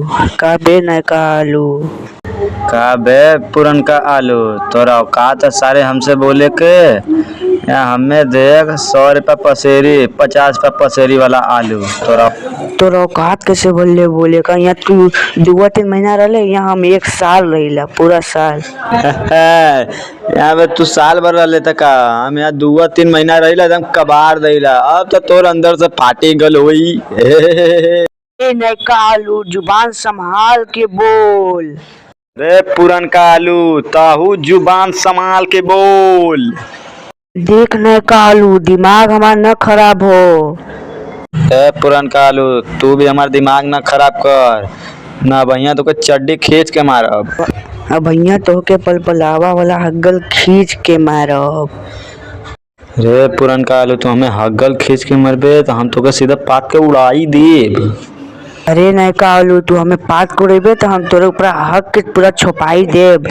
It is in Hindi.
का बे नयका आलू। का बे पुरनका आलू, तोरा औकात है सारे हमसे बोले के। या हमें देख 100 रुपया पसेरी, 50 रुपया पसेरी वाला आलू। तोरा औकात कैसे बोले का। यहाँ तू 2-3 महीना रहे, यहाँ हम 1 साल रहीला, पूरा साल। यहाँ पे तू साल भर रह लेता का, हम यहाँ 2-3 महीना रही एकदम कबाड़ दईला। अब तो तोर अंदर से फाटी गल हुई। ए नयका आलू, जुबान संभाल के बोल। रे पुरनका आलू, ताहू जुबान संभाल के बोल। देख नयका आलू, दिमाग हमारा न खराब हो। ए पुरनका आलू, तू भी हमार दिमाग न खराब कर ना। भैया तो चड्डी खींच के मारब। अब भैया तो के पलपलावा वाला हग्गल खींच के मारब। रे पुरनका आलू, तू हमें हग्गल खींच के मरबे तो हम तो सीधा पात के उड़ाई देब। अरे नयका आलू, तू हमें पात कोड़ेबे तो हम तोरे ऊपर हक के पूरा छुपाई देब।